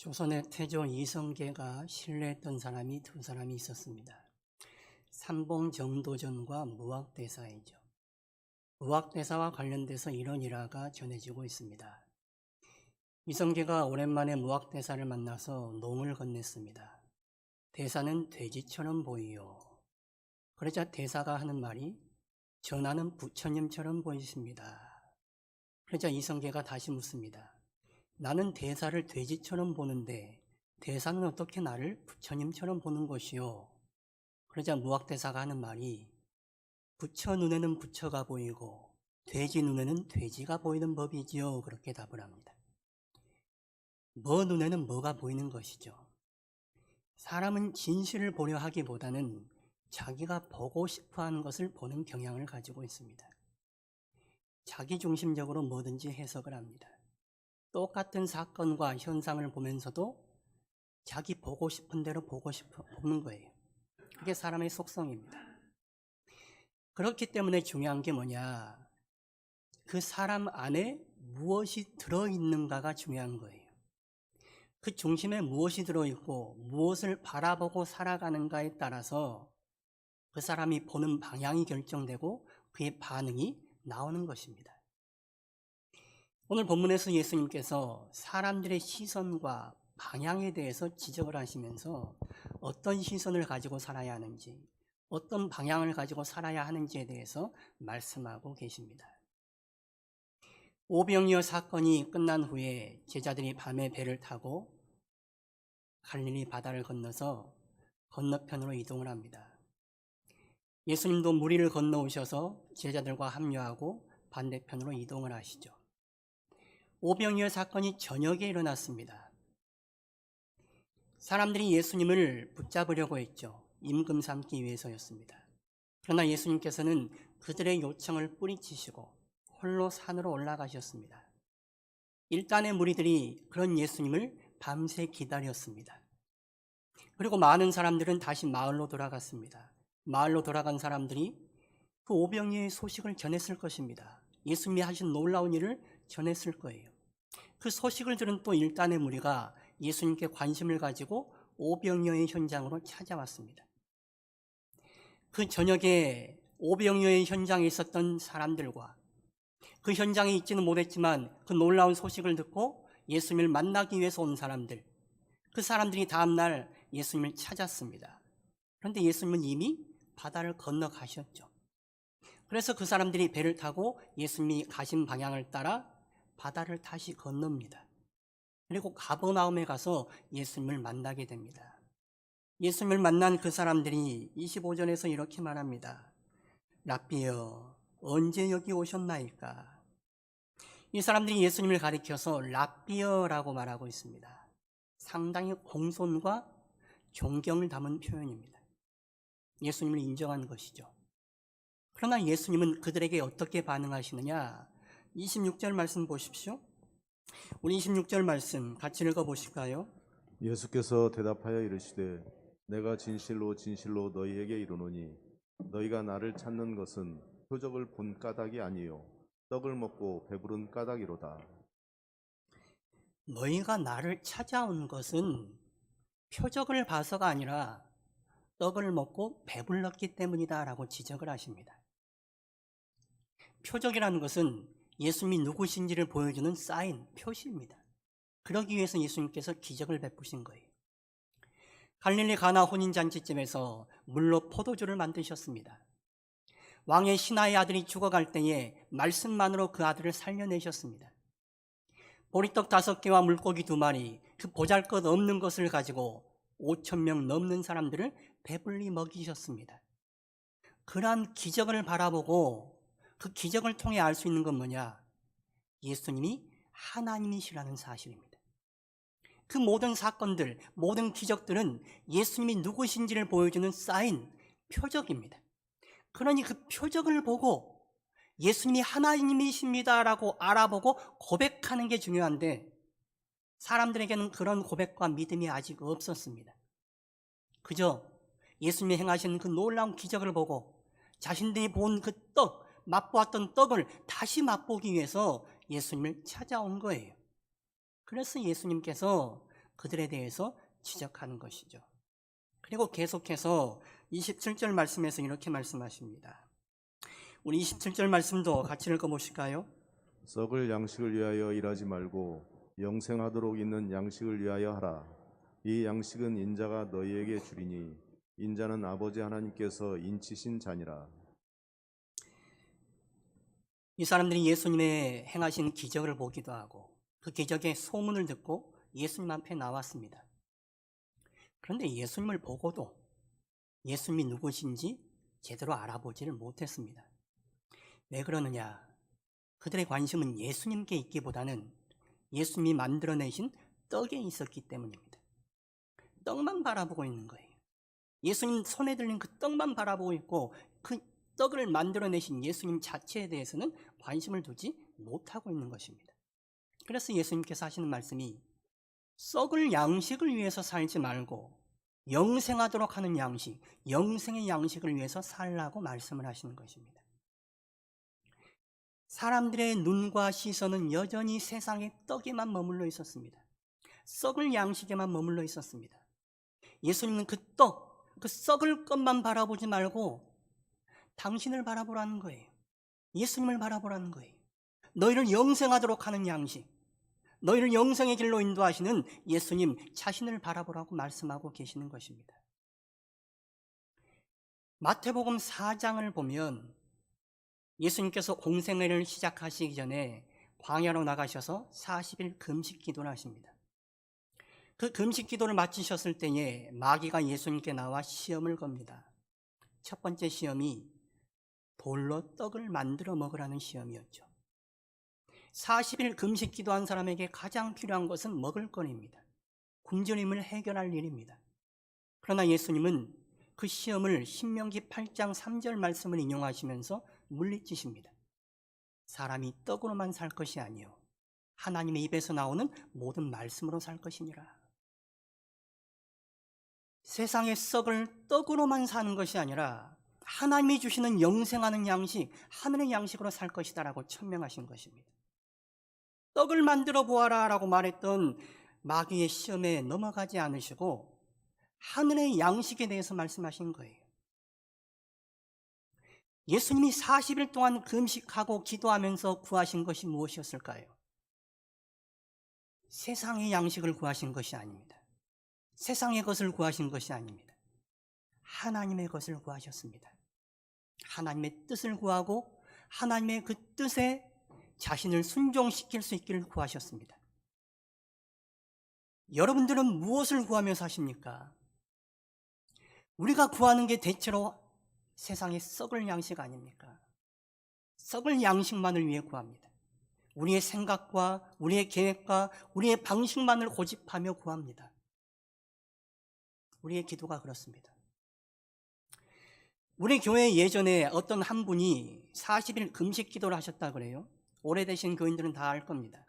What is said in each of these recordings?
조선의 태조 이성계가 신뢰했던 사람이 두 사람이 있었습니다. 삼봉정도전과 무학대사이죠. 무학대사와 관련돼서 이런 일화가 전해지고 있습니다. 이성계가 오랜만에 무학대사를 만나서 농을 건넸습니다. 대사는 돼지처럼 보이요. 그러자 대사가 하는 말이 전하는 부처님처럼 보이십니다. 그러자 이성계가 다시 묻습니다. 나는 대사를 돼지처럼 보는데 대사는 어떻게 나를 부처님처럼 보는 것이요? 그러자 무학대사가 하는 말이 부처 눈에는 부처가 보이고 돼지 눈에는 돼지가 보이는 법이지요. 그렇게 답을 합니다. 뭐 눈에는 뭐가 보이는 것이죠. 사람은 진실을 보려 하기보다는 자기가 보고 싶어 하는 것을 보는 경향을 가지고 있습니다. 자기중심적으로 뭐든지 해석을 합니다. 똑같은 사건과 현상을 보면서도 자기 보고 싶은 대로 보는 거예요. 그게 사람의 속성입니다. 그렇기 때문에 중요한 게 뭐냐? 그 사람 안에 무엇이 들어있는가가 중요한 거예요. 그 중심에 무엇이 들어있고 무엇을 바라보고 살아가는가에 따라서 그 사람이 보는 방향이 결정되고 그의 반응이 나오는 것입니다. 오늘 본문에서 예수님께서 사람들의 시선과 방향에 대해서 지적을 하시면서 어떤 시선을 가지고 살아야 하는지, 어떤 방향을 가지고 살아야 하는지에 대해서 말씀하고 계십니다. 오병이어 사건이 끝난 후에 제자들이 밤에 배를 타고 갈릴리 바다를 건너서 건너편으로 이동을 합니다. 예수님도 무리를 건너오셔서 제자들과 합류하고 반대편으로 이동을 하시죠. 오병이어 사건이 저녁에 일어났습니다. 사람들이 예수님을 붙잡으려고 했죠. 임금 삼기 위해서였습니다. 그러나 예수님께서는 그들의 요청을 뿌리치시고 홀로 산으로 올라가셨습니다. 일단의 무리들이 그런 예수님을 밤새 기다렸습니다. 그리고 많은 사람들은 다시 마을로 돌아갔습니다. 마을로 돌아간 사람들이 그 오병이어의 소식을 전했을 것입니다. 예수님이 하신 놀라운 일을 전했을 거예요. 그 소식을 들은 또 일단의 무리가 예수님께 관심을 가지고 오병이어의 현장으로 찾아왔습니다. 그 저녁에 오병이어의 현장에 있었던 사람들과 그 현장에 있지는 못했지만 그 놀라운 소식을 듣고 예수님을 만나기 위해서 온 사람들, 그 사람들이 다음날 예수님을 찾았습니다. 그런데 예수님은 이미 바다를 건너가셨죠. 그래서 그 사람들이 배를 타고 예수님이 가신 방향을 따라 바다를 다시 건넙니다. 그리고 가버나움에 가서 예수님을 만나게 됩니다. 예수님을 만난 그 사람들이 25절에서 이렇게 말합니다. 랍비여, 언제 여기 오셨나이까? 이 사람들이 예수님을 가리켜서 랍비여라고 말하고 있습니다. 상당히 공손과 존경을 담은 표현입니다. 예수님을 인정한 것이죠. 그러나 예수님은 그들에게 어떻게 반응하시느냐? 26절 말씀 보십시오. 우리 26절 말씀 같이 읽어보실까요? 예수께서 대답하여 이르시되 내가 진실로 진실로 너희에게 이르노니 너희가 나를 찾는 것은 표적을 본 까닭이 아니요 떡을 먹고 배부른 까닭이로다. 너희가 나를 찾아온 것은 표적을 봐서가 아니라 떡을 먹고 배불렀기 때문이다 라고 지적을 하십니다. 표적이라는 것은 예수님이 누구신지를 보여주는 사인, 표시입니다. 그러기 위해서 예수님께서 기적을 베푸신 거예요. 갈릴리 가나 혼인잔치집에서 물로 포도주를 만드셨습니다. 왕의 신하의 아들이 죽어갈 때에 말씀만으로 그 아들을 살려내셨습니다. 보리떡 5개와 물고기 2마리, 그 보잘것없는 것을 가지고 5,000명 넘는 사람들을 배불리 먹이셨습니다. 그러한 기적을 바라보고 그 기적을 통해 알 수 있는 건 뭐냐? 예수님이 하나님이시라는 사실입니다. 그 모든 사건들, 모든 기적들은 예수님이 누구신지를 보여주는 사인, 표적입니다. 그러니 그 표적을 보고 예수님이 하나님이십니다라고 알아보고 고백하는 게 중요한데 사람들에게는 그런 고백과 믿음이 아직 없었습니다. 그저 예수님이 행하신 그 놀라운 기적을 보고 자신들이 본 그 떡, 맛보았던 떡을 다시 맛보기 위해서 예수님을 찾아온 거예요. 그래서 예수님께서 그들에 대해서 지적하는 것이죠. 그리고 계속해서 27절 말씀에서 이렇게 말씀하십니다. 우리 27절 말씀도 같이 읽어보실까요? 썩을 양식을 위하여 일하지 말고 영생하도록 있는 양식을 위하여 하라. 이 양식은 인자가 너희에게 주리니 인자는 아버지 하나님께서 인치신 자니라. 이 사람들이 예수님의 행하신 기적을 보기도 하고 그 기적의 소문을 듣고 예수님 앞에 나왔습니다. 그런데 예수님을 보고도 예수님이 누구신지 제대로 알아보지를 못했습니다. 왜 그러느냐? 그들의 관심은 예수님께 있기보다는 예수님이 만들어내신 떡에 있었기 때문입니다. 떡만 바라보고 있는 거예요. 예수님 손에 들린 그 떡만 바라보고 있고 그 떡을 만들어내신 예수님 자체에 대해서는 관심을 두지 못하고 있는 것입니다. 그래서 예수님께서 하시는 말씀이 썩을 양식을 위해서 살지 말고 영생하도록 하는 양식, 영생의 양식을 위해서 살라고 말씀을 하시는 것입니다. 사람들의 눈과 시선은 여전히 세상의 떡에만 머물러 있었습니다. 썩을 양식에만 머물러 있었습니다. 예수님은 그 떡, 그 썩을 것만 바라보지 말고 당신을 바라보라는 거예요. 예수님을 바라보라는 거예요. 너희를 영생하도록 하는 양식, 너희를 영생의 길로 인도하시는 예수님 자신을 바라보라고 말씀하고 계시는 것입니다. 마태복음 4장을 보면 예수님께서 공생애를 시작하시기 전에 광야로 나가셔서 40일 금식 기도를 하십니다. 그 금식 기도를 마치셨을 때에 마귀가 예수님께 나와 시험을 겁니다. 첫 번째 시험이 돌로 떡을 만들어 먹으라는 시험이었죠. 40일 금식 기도한 사람에게 가장 필요한 것은 먹을거리입니다. 굶주림을 해결할 일입니다. 그러나 예수님은 그 시험을 신명기 8장 3절 말씀을 인용하시면서 물리치십니다. 사람이 떡으로만 살 것이 아니요 하나님의 입에서 나오는 모든 말씀으로 살 것이니라. 세상의 썩을 떡으로만 사는 것이 아니라 하나님이 주시는 영생하는 양식, 하늘의 양식으로 살 것이다 라고 천명하신 것입니다. 떡을 만들어 보아라 라고 말했던 마귀의 시험에 넘어가지 않으시고 하늘의 양식에 대해서 말씀하신 거예요. 예수님이 40일 동안 금식하고 기도하면서 구하신 것이 무엇이었을까요? 세상의 양식을 구하신 것이 아닙니다. 세상의 것을 구하신 것이 아닙니다. 하나님의 것을 구하셨습니다. 하나님의 뜻을 구하고 하나님의 그 뜻에 자신을 순종시킬 수 있기를 구하셨습니다. 여러분들은 무엇을 구하며 사십니까? 우리가 구하는 게 대체로 세상의 썩을 양식 아닙니까? 썩을 양식만을 위해 구합니다. 우리의 생각과 우리의 계획과 우리의 방식만을 고집하며 구합니다. 우리의 기도가 그렇습니다. 우리 교회 예전에 어떤 한 분이 40일 금식 기도를 하셨다 그래요. 오래되신 교인들은 다 알 겁니다.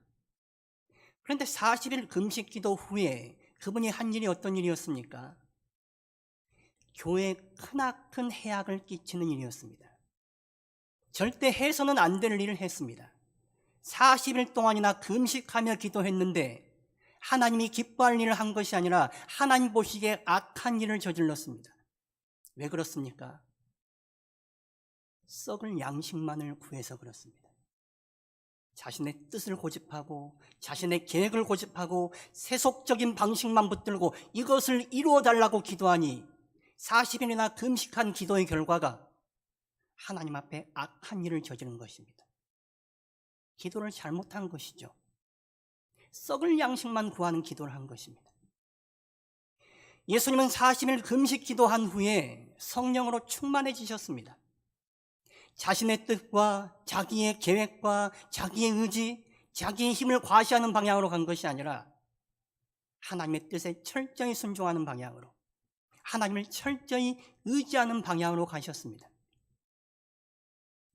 그런데 40일 금식 기도 후에 그분이 한 일이 어떤 일이었습니까? 교회에 크나큰 해악을 끼치는 일이었습니다. 절대 해서는 안 될 일을 했습니다. 40일 동안이나 금식하며 기도했는데 하나님이 기뻐할 일을 한 것이 아니라 하나님 보시기에 악한 일을 저질렀습니다. 왜 그렇습니까? 썩을 양식만을 구해서 그렇습니다. 자신의 뜻을 고집하고 자신의 계획을 고집하고 세속적인 방식만 붙들고 이것을 이루어달라고 기도하니 40일이나 금식한 기도의 결과가 하나님 앞에 악한 일을 저지른 것입니다. 기도를 잘못한 것이죠. 썩을 양식만 구하는 기도를 한 것입니다. 예수님은 40일 금식 기도한 후에 성령으로 충만해지셨습니다. 자신의 뜻과 자기의 계획과 자기의 의지, 자기의 힘을 과시하는 방향으로 간 것이 아니라 하나님의 뜻에 철저히 순종하는 방향으로, 하나님을 철저히 의지하는 방향으로 가셨습니다.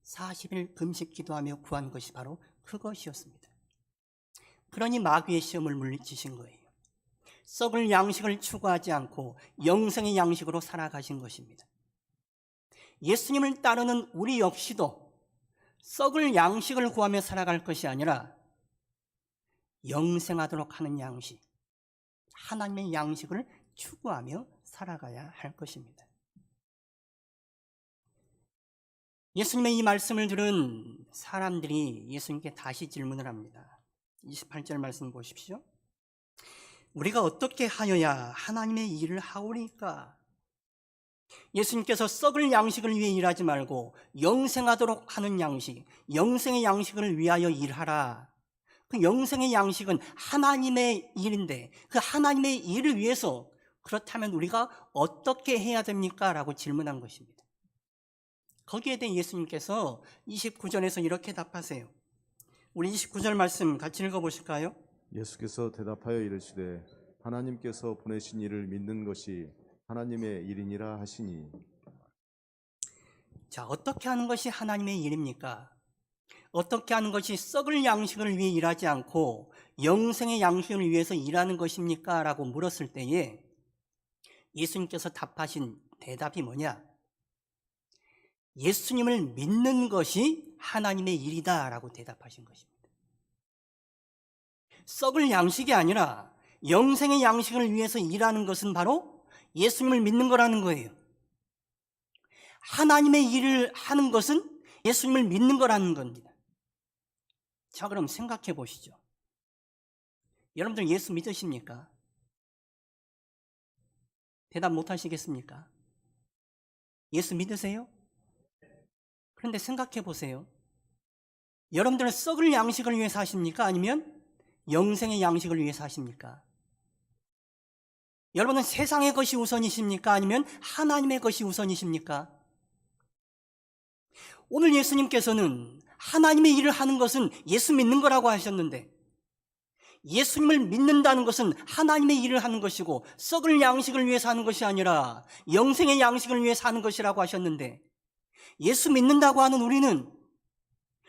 40일 금식 기도하며 구한 것이 바로 그것이었습니다. 그러니 마귀의 시험을 물리치신 거예요. 썩을 양식을 추구하지 않고 영생의 양식으로 살아가신 것입니다. 예수님을 따르는 우리 역시도 썩을 양식을 구하며 살아갈 것이 아니라 영생하도록 하는 양식, 하나님의 양식을 추구하며 살아가야 할 것입니다. 예수님의 이 말씀을 들은 사람들이 예수님께 다시 질문을 합니다. 28절 말씀 보십시오. 우리가 어떻게 하여야 하나님의 일을 하오리까? 예수님께서 썩을 양식을 위해 일하지 말고 영생하도록 하는 양식, 영생의 양식을 위하여 일하라. 그 영생의 양식은 하나님의 일인데 그 하나님의 일을 위해서 그렇다면 우리가 어떻게 해야 됩니까? 라고 질문한 것입니다. 거기에 대해 예수님께서 29절에서 이렇게 답하세요. 우리 29절 말씀 같이 읽어보실까요? 예수께서 대답하여 이르시되 하나님께서 보내신 이를 믿는 것이 하나님의 일이니라 하시니. 자, 어떻게 하는 것이 하나님의 일입니까? 어떻게 하는 것이 썩을 양식을 위해 일하지 않고 영생의 양식을 위해서 일하는 것입니까? 라고 물었을 때에 예수님께서 답하신 대답이 뭐냐? 예수님을 믿는 것이 하나님의 일이다 라고 대답하신 것입니다. 썩을 양식이 아니라 영생의 양식을 위해서 일하는 것은 바로 예수님을 믿는 거라는 거예요. 하나님의 일을 하는 것은 예수님을 믿는 거라는 겁니다. 자, 그럼 생각해 보시죠. 여러분들 예수 믿으십니까? 대답 못 하시겠습니까? 예수 믿으세요? 그런데 생각해 보세요. 여러분들은 썩을 양식을 위해 사십니까? 아니면 영생의 양식을 위해 사십니까? 여러분은 세상의 것이 우선이십니까? 아니면 하나님의 것이 우선이십니까? 오늘 예수님께서는 하나님의 일을 하는 것은 예수 믿는 거라고 하셨는데 예수님을 믿는다는 것은 하나님의 일을 하는 것이고 썩을 양식을 위해 사는 것이 아니라 영생의 양식을 위해 사는 것이라고 하셨는데 예수 믿는다고 하는 우리는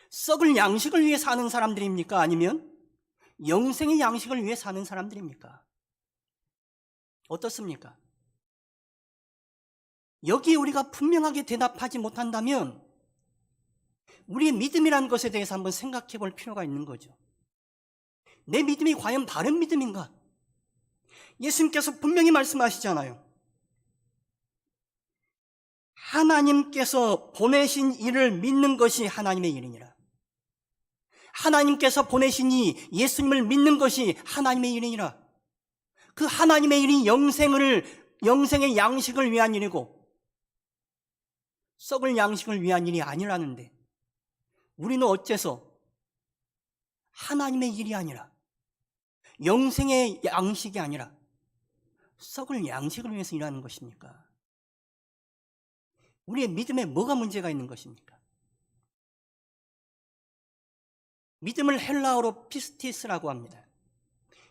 썩을 양식을 위해 사는 사람들입니까? 아니면 영생의 양식을 위해 사는 사람들입니까? 어떻습니까? 여기에 우리가 분명하게 대답하지 못한다면 우리의 믿음이라는 것에 대해서 한번 생각해 볼 필요가 있는 거죠. 내 믿음이 과연 바른 믿음인가? 예수님께서 분명히 말씀하시잖아요. 하나님께서 보내신 이를 믿는 것이 하나님의 일이니라. 하나님께서 보내신 이 예수님을 믿는 것이 하나님의 일이니라. 그 하나님의 일이 영생의 양식을 위한 일이고 썩을 양식을 위한 일이 아니라는데 우리는 어째서 하나님의 일이 아니라 영생의 양식이 아니라 썩을 양식을 위해서 일하는 것입니까? 우리의 믿음에 뭐가 문제가 있는 것입니까? 믿음을 헬라어로 피스티스라고 합니다.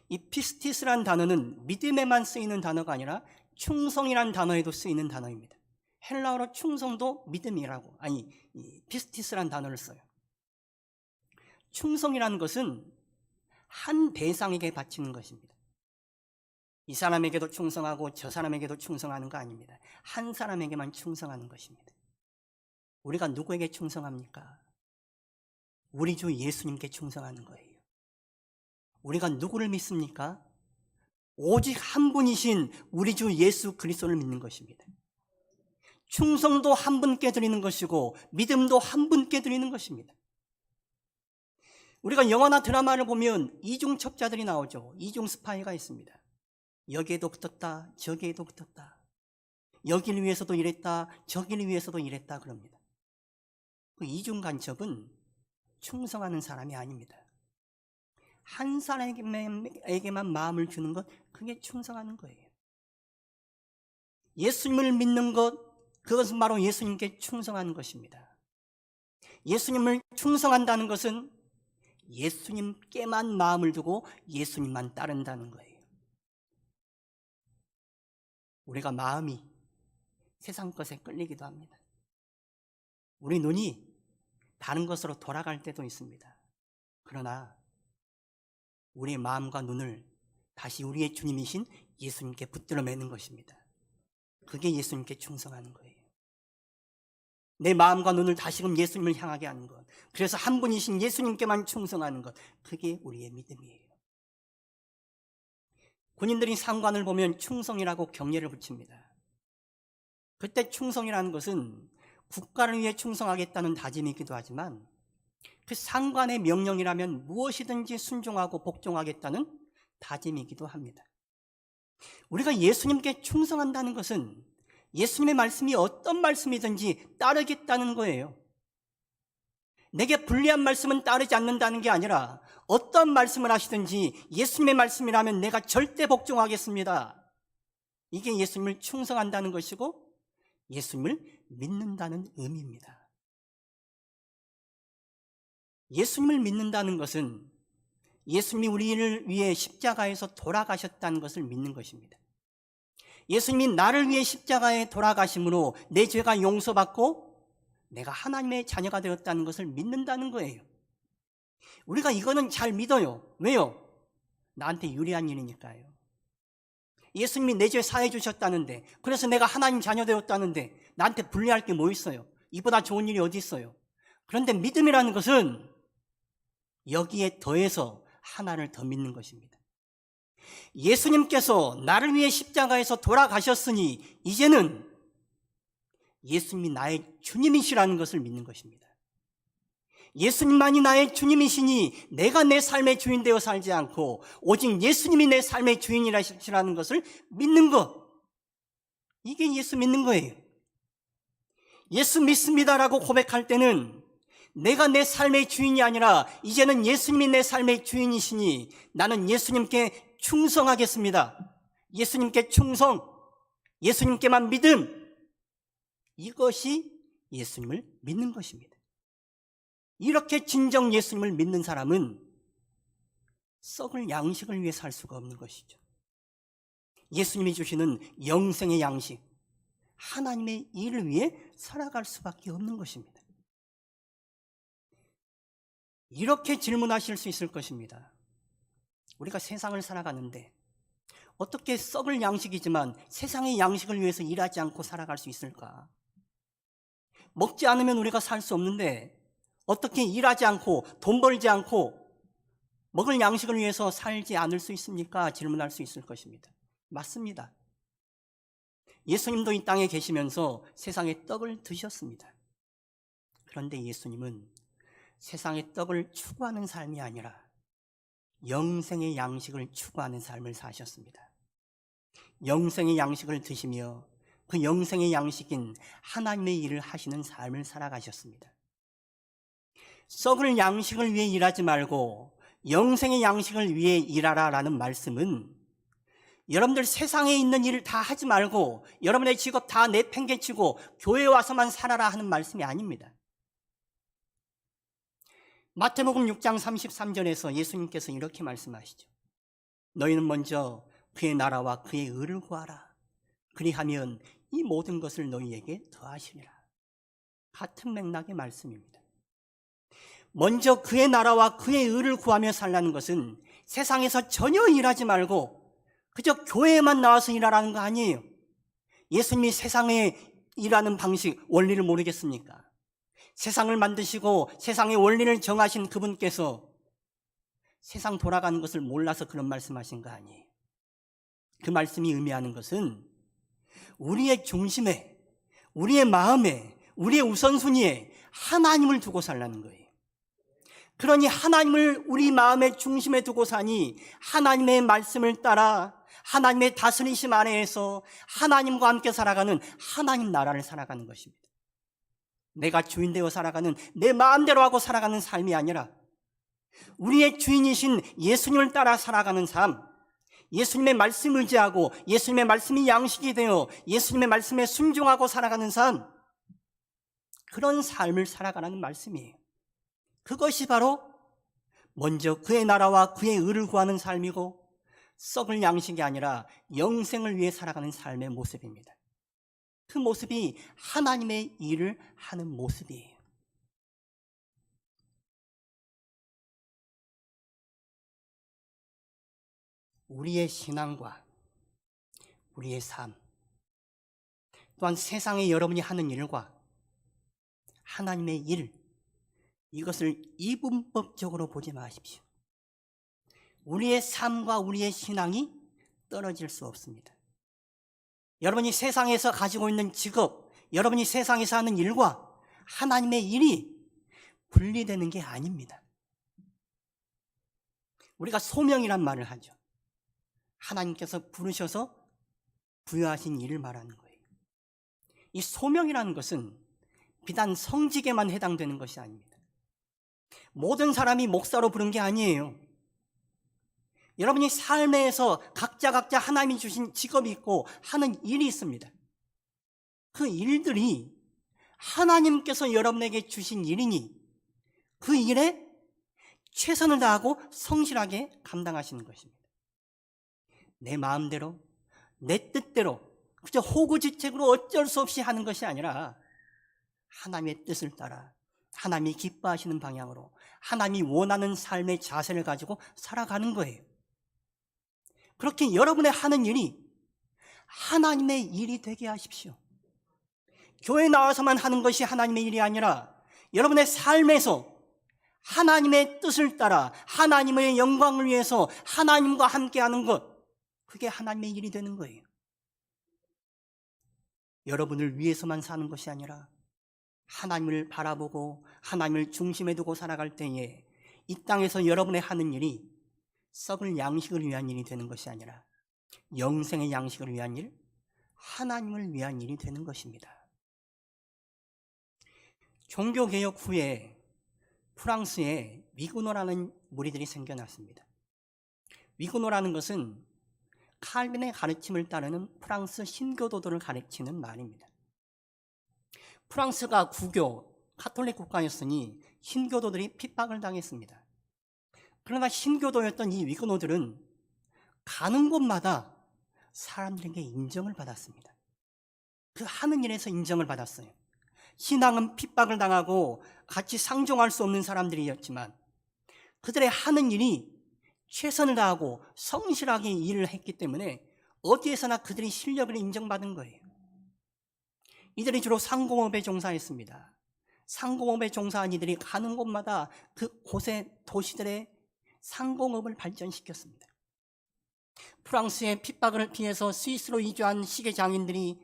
이 피스티스란 단어는 믿음에만 쓰이는 단어가 아니라 충성이란 단어에도 쓰이는 단어입니다. 헬라어로 충성도 믿음이라고, 피스티스란 단어를 써요. 충성이라는 것은 한 대상에게 바치는 것입니다. 이 사람에게도 충성하고 저 사람에게도 충성하는 거 아닙니다. 한 사람에게만 충성하는 것입니다. 우리가 누구에게 충성합니까? 우리 주 예수님께 충성하는 거예요. 우리가 누구를 믿습니까? 오직 한 분이신 우리 주 예수 그리스도를 믿는 것입니다. 충성도 한 분께 드리는 것이고 믿음도 한 분께 드리는 것입니다. 우리가 영화나 드라마를 보면 이중 첩자들이 나오죠. 이중 스파이가 있습니다. 여기에도 붙었다, 저기에도 붙었다. 여기를 위해서도 이랬다, 저기를 위해서도 이랬다 그럽니다. 그 이중 간첩은 충성하는 사람이 아닙니다. 한 사람에게만 마음을 주는 것, 그게 충성하는 거예요. 예수님을 믿는 것, 그것은 바로 예수님께 충성하는 것입니다. 예수님을 충성한다는 것은 예수님께만 마음을 두고 예수님만 따른다는 거예요. 우리가 마음이 세상 것에 끌리기도 합니다. 우리 눈이 다른 것으로 돌아갈 때도 있습니다. 그러나 우리의 마음과 눈을 다시 우리의 주님이신 예수님께 붙들어 매는 것입니다. 그게 예수님께 충성하는 거예요. 내 마음과 눈을 다시금 예수님을 향하게 하는 것, 그래서 한 분이신 예수님께만 충성하는 것, 그게 우리의 믿음이에요. 군인들이 상관을 보면 충성이라고 경례를 붙입니다. 그때 충성이라는 것은 국가를 위해 충성하겠다는 다짐이기도 하지만 그 상관의 명령이라면 무엇이든지 순종하고 복종하겠다는 다짐이기도 합니다. 우리가 예수님께 충성한다는 것은 예수님의 말씀이 어떤 말씀이든지 따르겠다는 거예요. 내게 불리한 말씀은 따르지 않는다는 게 아니라 어떤 말씀을 하시든지 예수님의 말씀이라면 내가 절대 복종하겠습니다. 이게 예수님을 충성한다는 것이고 예수님을 믿는다는 의미입니다. 예수님을 믿는다는 것은 예수님이 우리를 위해 십자가에서 돌아가셨다는 것을 믿는 것입니다. 예수님이 나를 위해 십자가에 돌아가심으로 내 죄가 용서받고 내가 하나님의 자녀가 되었다는 것을 믿는다는 거예요. 우리가 이거는 잘 믿어요. 왜요? 나한테 유리한 일이니까요. 예수님이 내 죄 사해 주셨다는데, 그래서 내가 하나님 자녀 되었다는데 나한테 불리할 게 뭐 있어요? 이보다 좋은 일이 어디 있어요? 그런데 믿음이라는 것은 여기에 더해서 하나를 더 믿는 것입니다. 예수님께서 나를 위해 십자가에서 돌아가셨으니 이제는 예수님이 나의 주님이시라는 것을 믿는 것입니다. 예수님만이 나의 주님이시니 내가 내 삶의 주인 되어 살지 않고 오직 예수님이 내 삶의 주인이라는 것을 믿는 것, 이게 예수 믿는 거예요. 예수 믿습니다라고 고백할 때는 내가 내 삶의 주인이 아니라 이제는 예수님이 내 삶의 주인이시니 나는 예수님께 충성하겠습니다. 예수님께 충성, 예수님께만 믿음, 이것이 예수님을 믿는 것입니다. 이렇게 진정 예수님을 믿는 사람은 썩을 양식을 위해 살 수가 없는 것이죠. 예수님이 주시는 영생의 양식, 하나님의 일을 위해 살아갈 수밖에 없는 것입니다. 이렇게 질문하실 수 있을 것입니다. 우리가 세상을 살아가는데 어떻게 썩을 양식이지만 세상의 양식을 위해서 일하지 않고 살아갈 수 있을까? 먹지 않으면 우리가 살 수 없는데 어떻게 일하지 않고 돈 벌지 않고 먹을 양식을 위해서 살지 않을 수 있습니까? 질문할 수 있을 것입니다. 맞습니다. 예수님도 이 땅에 계시면서 세상의 떡을 드셨습니다. 그런데 예수님은 세상의 떡을 추구하는 삶이 아니라 영생의 양식을 추구하는 삶을 사셨습니다. 영생의 양식을 드시며 그 영생의 양식인 하나님의 일을 하시는 삶을 살아가셨습니다. 썩을 양식을 위해 일하지 말고 영생의 양식을 위해 일하라라는 말씀은 여러분들 세상에 있는 일을 다 하지 말고 여러분의 직업 다 내팽개치고 교회에 와서만 살아라 하는 말씀이 아닙니다. 마태복음 6장 33절에서 예수님께서 이렇게 말씀하시죠. 너희는 먼저 그의 나라와 그의 의를 구하라. 그리하면 이 모든 것을 너희에게 더하시리라. 같은 맥락의 말씀입니다. 먼저 그의 나라와 그의 의를 구하며 살라는 것은 세상에서 전혀 일하지 말고 그저 교회에만 나와서 일하라는 거 아니에요. 예수님이 세상에 일하는 방식, 원리를 모르겠습니까? 세상을 만드시고 세상의 원리를 정하신 그분께서 세상 돌아가는 것을 몰라서 그런 말씀하신 거 아니에요. 그 말씀이 의미하는 것은 우리의 중심에, 우리의 마음에, 우리의 우선순위에 하나님을 두고 살라는 거예요. 그러니 하나님을 우리 마음의 중심에 두고 사니 하나님의 말씀을 따라 하나님의 다스리심 아래에서 하나님과 함께 살아가는 하나님 나라를 살아가는 것입니다. 내가 주인 되어 살아가는 내 마음대로 하고 살아가는 삶이 아니라 우리의 주인이신 예수님을 따라 살아가는 삶, 예수님의 말씀을 의지하고 예수님의 말씀이 양식이 되어 예수님의 말씀에 순종하고 살아가는 삶, 그런 삶을 살아가라는 말씀이에요. 그것이 바로 먼저 그의 나라와 그의 의를 구하는 삶이고 썩을 양식이 아니라 영생을 위해 살아가는 삶의 모습입니다. 그 모습이 하나님의 일을 하는 모습이에요. 우리의 신앙과 우리의 삶, 또한 세상에 여러분이 하는 일과 하나님의 일, 이것을 이분법적으로 보지 마십시오. 우리의 삶과 우리의 신앙이 떨어질 수 없습니다. 여러분이 세상에서 가지고 있는 직업, 여러분이 세상에서 하는 일과 하나님의 일이 분리되는 게 아닙니다. 우리가 소명이란 말을 하죠. 하나님께서 부르셔서 부여하신 일을 말하는 거예요. 이 소명이라는 것은 비단 성직에만 해당되는 것이 아닙니다. 모든 사람이 목사로 부른 게 아니에요. 여러분이 삶에서 각자 하나님이 주신 직업이 있고 하는 일이 있습니다. 그 일들이 하나님께서 여러분에게 주신 일이니 그 일에 최선을 다하고 성실하게 감당하시는 것입니다. 내 마음대로, 내 뜻대로, 그저 호구지책으로 어쩔 수 없이 하는 것이 아니라 하나님의 뜻을 따라 하나님이 기뻐하시는 방향으로 하나님이 원하는 삶의 자세를 가지고 살아가는 거예요. 그렇게 여러분의 하는 일이 하나님의 일이 되게 하십시오. 교회 나와서만 하는 것이 하나님의 일이 아니라 여러분의 삶에서 하나님의 뜻을 따라 하나님의 영광을 위해서 하나님과 함께하는 것, 그게 하나님의 일이 되는 거예요. 여러분을 위해서만 사는 것이 아니라 하나님을 바라보고 하나님을 중심에 두고 살아갈 때에 이 땅에서 여러분의 하는 일이 썩을 양식을 위한 일이 되는 것이 아니라 영생의 양식을 위한 일, 하나님을 위한 일이 되는 것입니다. 종교개혁 후에 프랑스에 위그노라는 무리들이 생겨났습니다. 위그노라는 것은 칼빈의 가르침을 따르는 프랑스 신교도들을 가르치는 말입니다. 프랑스가 국교, 카톨릭 국가였으니 신교도들이 핍박을 당했습니다. 그러나 신교도였던 이 위그노들은 가는 곳마다 사람들에게 인정을 받았습니다. 그 하는 일에서 인정을 받았어요. 신앙은 핍박을 당하고 같이 상종할 수 없는 사람들이었지만 그들의 하는 일이 최선을 다하고 성실하게 일을 했기 때문에 어디에서나 그들이 실력을 인정받은 거예요. 이들이 주로 상공업에 종사했습니다. 상공업에 종사한 이들이 가는 곳마다 그 곳의 도시들의 상공업을 발전시켰습니다. 프랑스의 핍박을 피해서 스위스로 이주한 시계 장인들이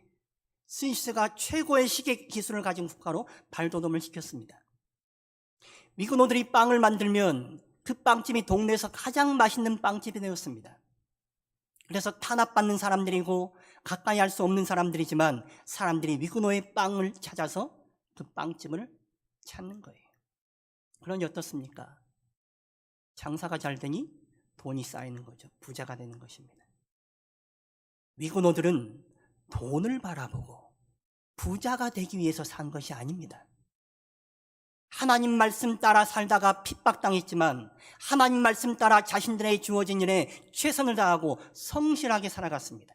스위스가 최고의 시계 기술을 가진 국가로 발돋움을 시켰습니다. 위그노들이 빵을 만들면 그 빵집이 동네에서 가장 맛있는 빵집이 되었습니다. 그래서 탄압받는 사람들이고 가까이 할 수 없는 사람들이지만 사람들이 위그노의 빵을 찾아서 그 빵집을 찾는 거예요. 그러니 어떻습니까? 장사가 잘 되니 돈이 쌓이는 거죠. 부자가 되는 것입니다. 위그노들은 돈을 바라보고 부자가 되기 위해서 산 것이 아닙니다. 하나님 말씀 따라 살다가 핍박당했지만 하나님 말씀 따라 자신들의 주어진 일에 최선을 다하고 성실하게 살아갔습니다.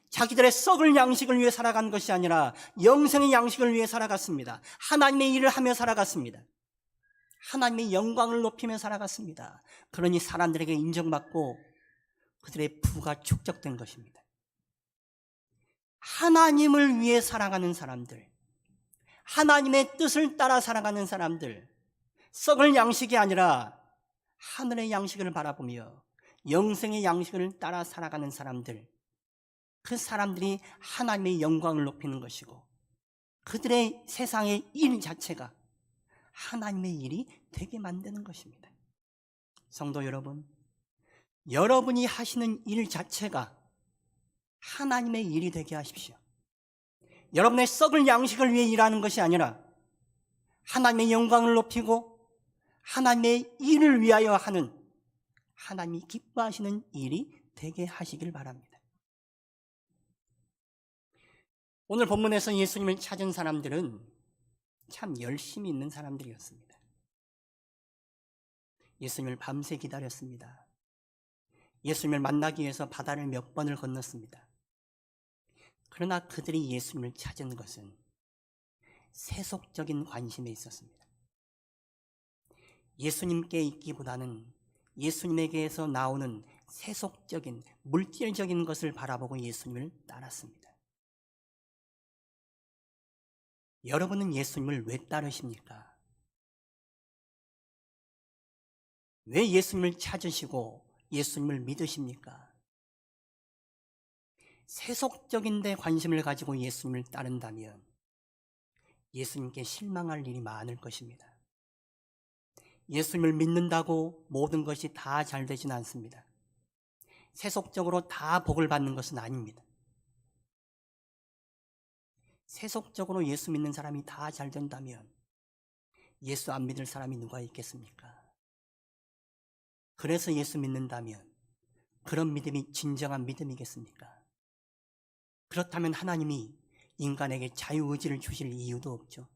자기들의 썩을 양식을 위해 살아간 것이 아니라 영생의 양식을 위해 살아갔습니다. 하나님의 일을 하며 살아갔습니다. 하나님의 영광을 높이며 살아갔습니다. 그러니 사람들에게 인정받고 그들의 부가 축적된 것입니다. 하나님을 위해 살아가는 사람들, 하나님의 뜻을 따라 살아가는 사람들, 썩을 양식이 아니라 하늘의 양식을 바라보며 영생의 양식을 따라 살아가는 사람들, 그 사람들이 하나님의 영광을 높이는 것이고 그들의 세상의 일 자체가 하나님의 일이 되게 만드는 것입니다. 성도 여러분, 여러분이 하시는 일 자체가 하나님의 일이 되게 하십시오. 여러분의 썩을 양식을 위해 일하는 것이 아니라 하나님의 영광을 높이고 하나님의 일을 위하여 하는 하나님이 기뻐하시는 일이 되게 하시길 바랍니다. 오늘 본문에서 예수님을 찾은 사람들은 참 열심히 있는 사람들이었습니다. 예수님을 밤새 기다렸습니다. 예수님을 만나기 위해서 바다를 몇 번을 건넜습니다. 그러나 그들이 예수님을 찾은 것은 세속적인 관심에 있었습니다. 예수님께 있기보다는 예수님에게서 나오는 세속적인 물질적인 것을 바라보고 예수님을 따랐습니다. 여러분은 예수님을 왜 따르십니까? 왜 예수님을 찾으시고 예수님을 믿으십니까? 세속적인 데 관심을 가지고 예수님을 따른다면 예수님께 실망할 일이 많을 것입니다. 예수님을 믿는다고 모든 것이 다 잘 되지는 않습니다. 세속적으로 다 복을 받는 것은 아닙니다. 세속적으로 예수 믿는 사람이 다 잘 된다면 예수 안 믿을 사람이 누가 있겠습니까? 그래서 예수 믿는다면 그런 믿음이 진정한 믿음이겠습니까? 그렇다면 하나님이 인간에게 자유의지를 주실 이유도 없죠.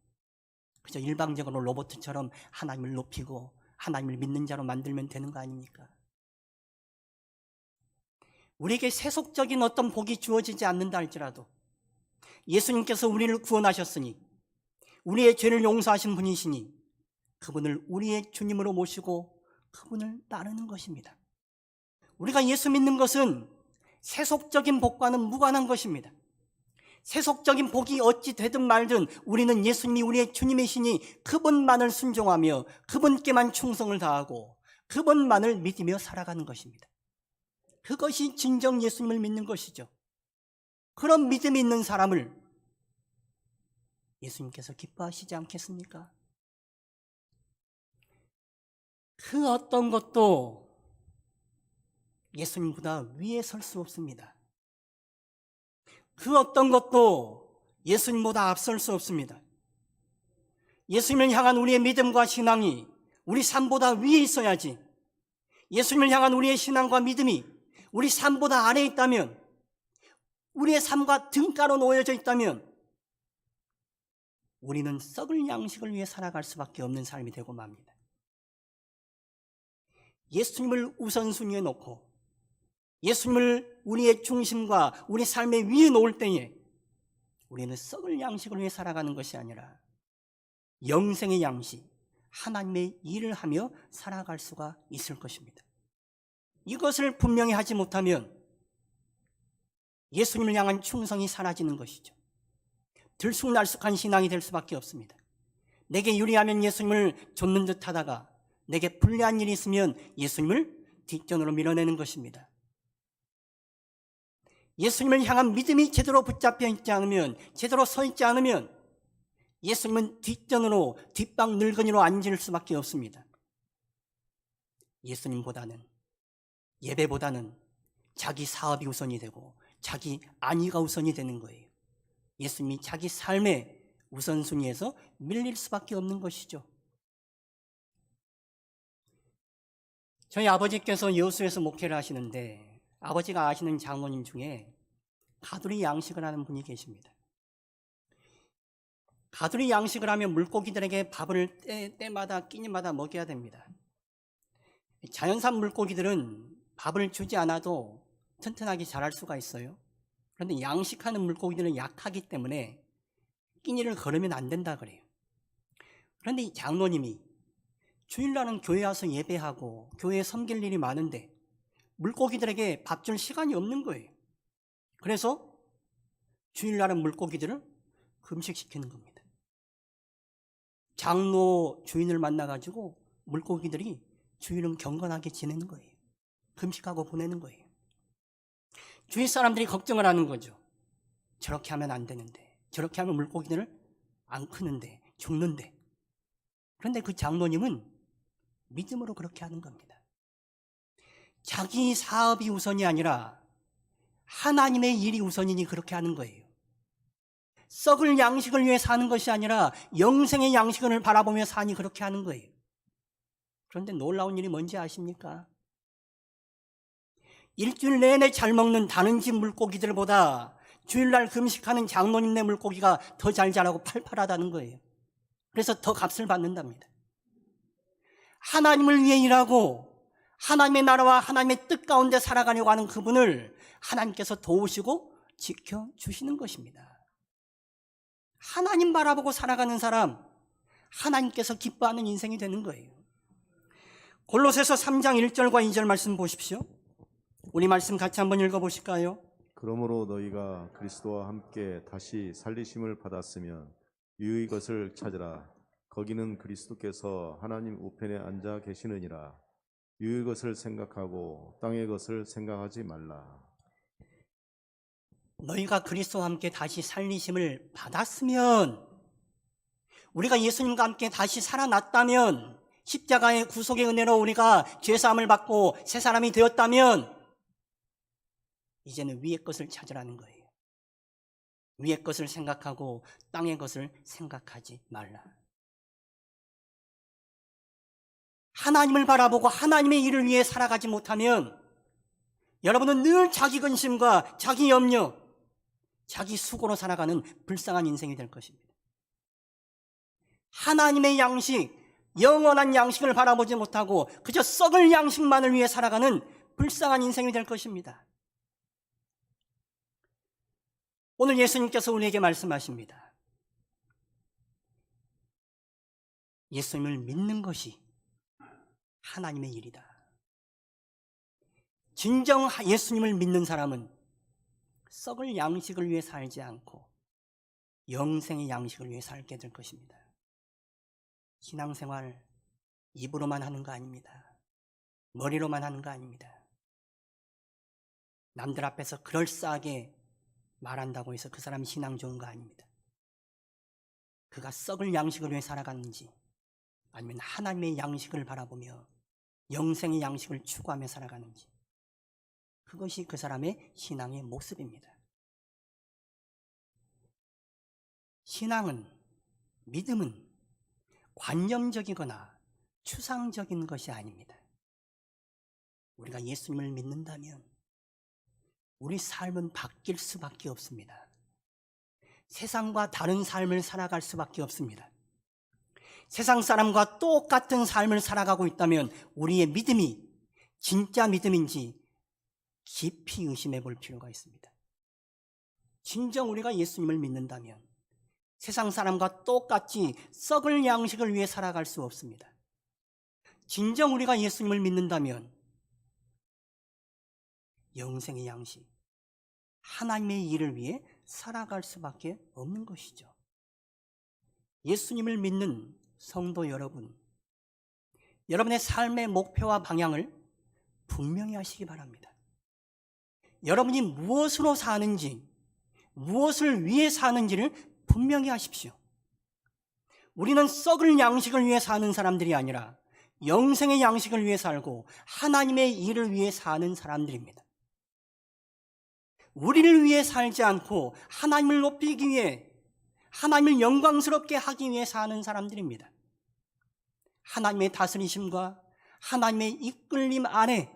그저 일방적으로 로봇처럼 하나님을 높이고 하나님을 믿는 자로 만들면 되는 거 아닙니까? 우리에게 세속적인 어떤 복이 주어지지 않는다 할지라도 예수님께서 우리를 구원하셨으니 우리의 죄를 용서하신 분이시니 그분을 우리의 주님으로 모시고 그분을 따르는 것입니다. 우리가 예수 믿는 것은 세속적인 복과는 무관한 것입니다. 세속적인 복이 어찌 되든 말든 우리는 예수님이 우리의 주님이시니 그분만을 순종하며 그분께만 충성을 다하고 그분만을 믿으며 살아가는 것입니다. 그것이 진정 예수님을 믿는 것이죠. 그런 믿음이 있는 사람을 예수님께서 기뻐하시지 않겠습니까? 그 어떤 것도 예수님보다 위에 설 수 없습니다. 그 어떤 것도 예수님보다 앞설 수 없습니다. 예수님을 향한 우리의 믿음과 신앙이 우리 삶보다 위에 있어야지, 예수님을 향한 우리의 신앙과 믿음이 우리 삶보다 아래에 있다면, 우리의 삶과 등가로 놓여져 있다면 우리는 썩을 양식을 위해 살아갈 수밖에 없는 삶이 되고 맙니다. 예수님을 우선순위에 놓고 예수님을 우리의 중심과 우리 삶의 위에 놓을 때에 우리는 썩을 양식을 위해 살아가는 것이 아니라 영생의 양식, 하나님의 일을 하며 살아갈 수가 있을 것입니다. 이것을 분명히 하지 못하면 예수님을 향한 충성이 사라지는 것이죠. 들쑥날쑥한 신앙이 될 수밖에 없습니다. 내게 유리하면 예수님을 좇는 듯 하다가 내게 불리한 일이 있으면 예수님을 뒷전으로 밀어내는 것입니다. 예수님을 향한 믿음이 제대로 붙잡혀 있지 않으면, 제대로 서 있지 않으면 예수님은 뒷전으로, 뒷방 늙은이로 앉을 수밖에 없습니다. 예수님보다는, 예배보다는 자기 사업이 우선이 되고 자기 안위가 우선이 되는 거예요. 예수님이 자기 삶의 우선순위에서 밀릴 수밖에 없는 것이죠. 저희 아버지께서 여수에서 목회를 하시는데 아버지가 아시는 장로님 중에 가두리 양식을 하는 분이 계십니다. 가두리 양식을 하면 물고기들에게 밥을 때마다 끼니마다 먹여야 됩니다. 자연산 물고기들은 밥을 주지 않아도 튼튼하게 자랄 수가 있어요. 그런데 양식하는 물고기들은 약하기 때문에 끼니를 걸으면 안 된다 그래요. 그런데 이 장로님이 주일날은 교회 와서 예배하고 교회에 섬길 일이 많은데 물고기들에게 밥 줄 시간이 없는 거예요. 그래서 주일날은 물고기들을 금식시키는 겁니다. 장로 주인을 만나가지고 물고기들이 주일은 경건하게 지내는 거예요. 금식하고 보내는 거예요. 주위 사람들이 걱정을 하는 거죠. 저렇게 하면 안 되는데, 저렇게 하면 물고기들을 안 크는데, 죽는데. 그런데 그 장로님은 믿음으로 그렇게 하는 겁니다. 자기 사업이 우선이 아니라 하나님의 일이 우선이니 그렇게 하는 거예요. 썩을 양식을 위해 사는 것이 아니라 영생의 양식을 바라보며 사니 그렇게 하는 거예요. 그런데 놀라운 일이 뭔지 아십니까? 일주일 내내 잘 먹는 다른 집 물고기들보다 주일날 금식하는 장로님네 물고기가 더 잘 자라고 팔팔하다는 거예요. 그래서 더 값을 받는답니다. 하나님을 위해 일하고 하나님의 나라와 하나님의 뜻 가운데 살아가려고 하는 그분을 하나님께서 도우시고 지켜주시는 것입니다. 하나님 바라보고 살아가는 사람, 하나님께서 기뻐하는 인생이 되는 거예요. 골로새서 3장 1절과 2절 말씀 보십시오. 우리 말씀 같이 한번 읽어보실까요? 그러므로 너희가 그리스도와 함께 다시 살리심을 받았으면 위의 것을 찾으라. 거기는 그리스도께서 하나님 우편에 앉아 계시느니라. 위의 것을 생각하고 땅의 것을 생각하지 말라. 너희가 그리스도와 함께 다시 살리심을 받았으면, 우리가 예수님과 함께 다시 살아났다면, 십자가의 구속의 은혜로 우리가 죄사함을 받고 새 사람이 되었다면 이제는 위의 것을 찾으라는 거예요. 위의 것을 생각하고 땅의 것을 생각하지 말라. 하나님을 바라보고 하나님의 일을 위해 살아가지 못하면 여러분은 늘 자기 근심과 자기 염려, 자기 수고로 살아가는 불쌍한 인생이 될 것입니다. 하나님의 양식, 영원한 양식을 바라보지 못하고 그저 썩을 양식만을 위해 살아가는 불쌍한 인생이 될 것입니다. 오늘 예수님께서 우리에게 말씀하십니다. 예수님을 믿는 것이 하나님의 일이다. 진정 예수님을 믿는 사람은 썩을 양식을 위해 살지 않고 영생의 양식을 위해 살게 될 것입니다. 신앙생활 입으로만 하는 거 아닙니다. 머리로만 하는 거 아닙니다. 남들 앞에서 그럴싸하게 말한다고 해서 그 사람이 신앙 좋은 거 아닙니다. 그가 썩을 양식을 위해 살아갔는지 아니면 하나님의 양식을 바라보며 영생의 양식을 추구하며 살아가는지, 그것이 그 사람의 신앙의 모습입니다. 신앙은, 믿음은 관념적이거나 추상적인 것이 아닙니다. 우리가 예수님을 믿는다면 우리 삶은 바뀔 수밖에 없습니다. 세상과 다른 삶을 살아갈 수밖에 없습니다. 세상 사람과 똑같은 삶을 살아가고 있다면 우리의 믿음이 진짜 믿음인지 깊이 의심해 볼 필요가 있습니다. 진정 우리가 예수님을 믿는다면 세상 사람과 똑같이 썩을 양식을 위해 살아갈 수 없습니다. 진정 우리가 예수님을 믿는다면 영생의 양식, 하나님의 일을 위해 살아갈 수밖에 없는 것이죠. 예수님을 믿는 성도 여러분, 여러분의 삶의 목표와 방향을 분명히 하시기 바랍니다. 여러분이 무엇으로 사는지, 무엇을 위해 사는지를 분명히 하십시오. 우리는 썩을 양식을 위해 사는 사람들이 아니라 영생의 양식을 위해 살고 하나님의 일을 위해 사는 사람들입니다. 우리를 위해 살지 않고 하나님을 높이기 위해, 하나님을 영광스럽게 하기 위해 사는 사람들입니다. 하나님의 다스리심과 하나님의 이끌림 안에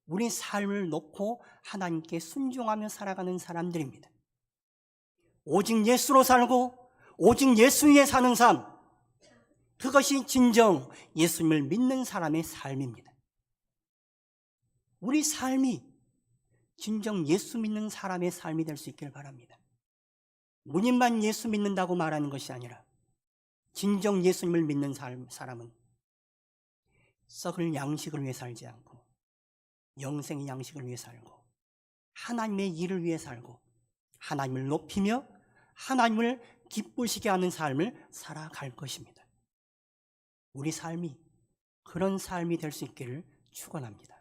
우리 삶을 놓고 하나님께 순종하며 살아가는 사람들입니다. 오직 예수로 살고 오직 예수 위에 사는 삶, 그것이 진정 예수님을 믿는 사람의 삶입니다. 우리 삶이 진정 예수 믿는 사람의 삶이 될 수 있기를 바랍니다. 무님만 예수 믿는다고 말하는 것이 아니라 진정 예수님을 믿는 사람은 썩을 양식을 위해 살지 않고 영생의 양식을 위해 살고 하나님의 일을 위해 살고 하나님을 높이며 하나님을 기쁘시게 하는 삶을 살아갈 것입니다. 우리 삶이 그런 삶이 될 수 있기를 축원합니다.